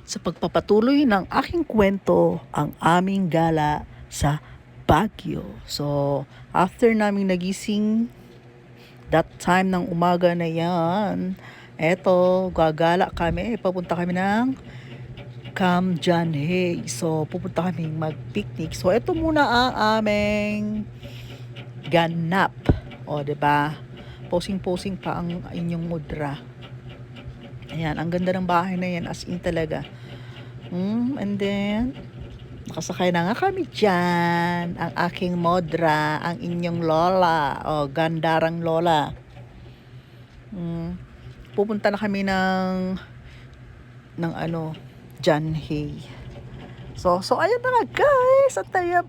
Sa pagpapatuloy ng aking kwento, ang aming gala sa Baguio. So, after naming nagising that time ng umaga na yan, eto, gagala kami, papunta kami ng Cam Janhay. So, pupunta kami mag-picnic. So, eto muna ang aming ganap. O, 'di ba? Posing-posing pa ang inyong mudra. Ayan, ang ganda ng bahay na yan, as in talaga. And then, nakasakay na nga kami dyan. Ang aking modra, ang inyong lola. O, gandarang lola. Pupunta na kami ng ano, Janhay. So ayun na nga guys.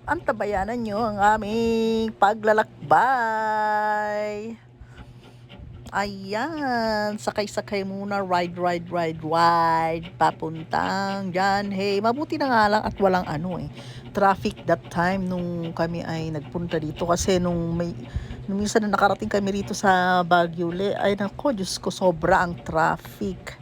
Ang tabayanan nyo ang aming paglalakbay. Ayan, sakay-sakay muna, ride, papuntang Janhay. Mabuti na nga lang at walang traffic that time nung kami ay nagpunta dito. Kasi nung minsan na nakarating kami rito sa Baguio, ay nako, Diyos ko, sobra ang traffic.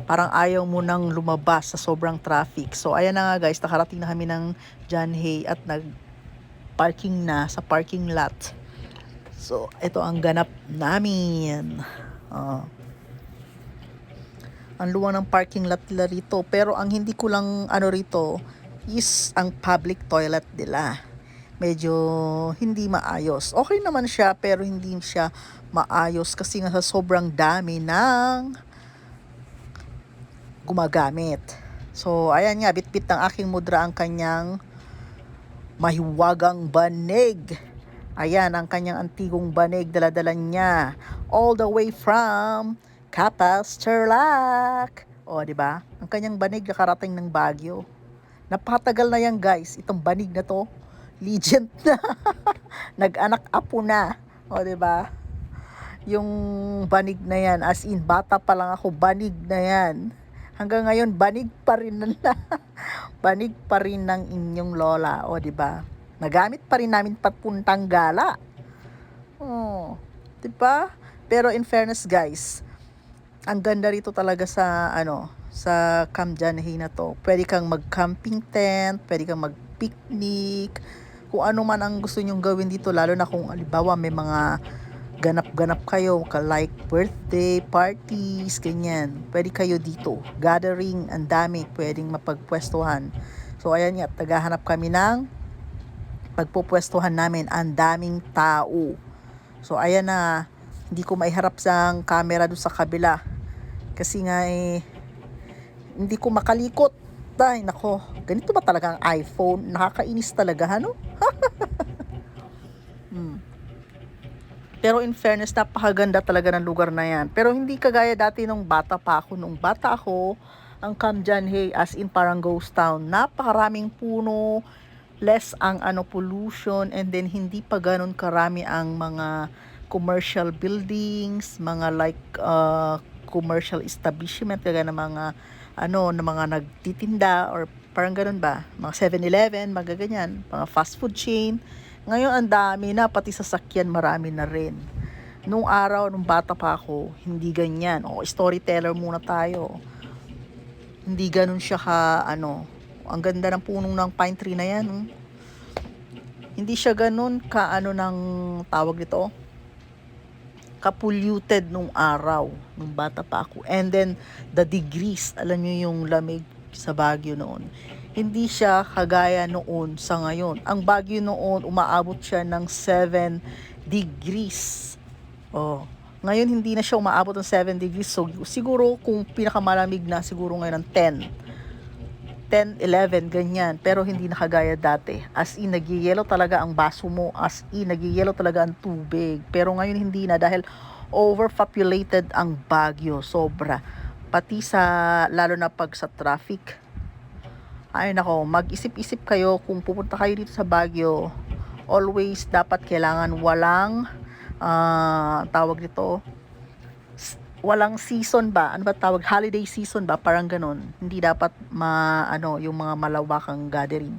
Parang ayaw mo nang lumabas sa sobrang traffic. So, ayan na nga guys, nakarating na kami ng Janhay at nag-parking na sa parking lot. So, ito ang ganap namin. Ang luwang ng parking lot nila rito. Pero ang hindi ko lang rito is ang public toilet nila. Medyo hindi maayos. Okay naman siya pero hindi siya maayos kasi nga sa sobrang dami ng gumagamit. So, ayan nga, bit-bit ng aking mudra ang kanyang mahiwagang banig. Ayan, ang kanyang antigong banig, dala-dala niya. All the way from Capas, Tarlac. O, di ba? Ang kanyang banig nakarating ng Baguio. Napakatagal na yan, guys. Itong banig na to, legend na. Nag-anak apo na. O, di ba? Yung banig na yan, as in, bata pa lang ako, banig na yan. Hanggang ngayon, banig pa rin banig pa rin ng inyong lola. O, di ba? Nagamit pa rin namin papuntang gala. Oh, 'di ba? Pero in fairness, guys, ang ganda rito talaga sa sa Cam Janhay na to. Pwede kang mag-camping tent, pwede kang mag-picnic, kung ano man ang gusto nyong gawin dito, lalo na kung halimbawa may mga ganap-ganap kayo, like birthday parties, ganyan. Pwede kayo dito. Gathering, ang dami pwedeng mapagpwestuhan. So ayan nga, tagahanap kami ng pagpupwestuhan namin, ang daming tao. So ayan na, hindi ko maiharap sa camera doon sa kabila kasi nga hindi ko makalikot. Ay nako, ganito ba talaga ang iPhone? Nakakainis talaga, ano? Pero in fairness, napakaganda talaga ng lugar na yan. Pero hindi kagaya dati nung bata pa ako. Nung bata ako, ang Cam Janhay, as in parang ghost town. Napakaraming puno, less ang pollution, and then hindi pa ganun karami ang mga commercial buildings, mga like commercial establishment, kaya ng mga na mga nagtitinda or parang ganun ba, mga 7-Eleven, mga ganyan, mga fast food chain. Ngayon ang dami na, pati sasakyan marami na rin. Nung araw, nung bata pa ako, hindi ganyan. Storyteller muna tayo. Hindi ganun siya ang ganda ng punong ng pine tree na yan. Hindi siya ganun ng tawag dito, ka-polluted nung araw, nung bata pa ako. And then, the degrees, alam nyo yung lamig sa Baguio noon. Hindi siya kagaya noon sa ngayon. Ang Baguio noon, umaabot siya ng 7 degrees. Ngayon hindi na siya umaabot ng 7 degrees. So, siguro kung pinakamalamig na, siguro ngayon ng 10, 11, ganyan. Pero hindi na kagaya dati. As in, nagyayelo talaga ang baso mo. As in, nagyayelo talaga ang tubig. Pero ngayon hindi na dahil overpopulated ang Baguio. Sobra. Pati lalo na pag sa traffic. Ay nako, mag-isip-isip kayo kung pupunta kayo dito sa Baguio. Always dapat kailangan walang tawag dito, walang season ba? Ano ba tawag? Holiday season ba? Parang ganun. Hindi dapat yung mga malawakang gathering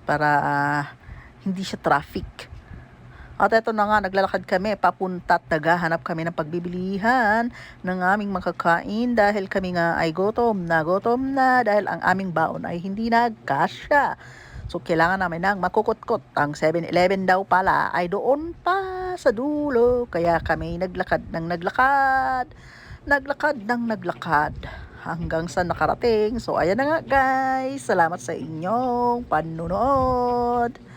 para hindi siya traffic. At eto na nga, naglalakad kami papunta at naghahanap kami ng pagbibilihan ng aming makakain dahil kami nga ay gutom na dahil ang aming baon ay hindi nagkasya. So, kailangan namin ng makukutkot. Ang 7-Eleven daw pala ay doon pa sa dulo. Kaya kami naglakad hanggang sa nakarating. So, ayan na nga guys. Salamat sa inyong panunood.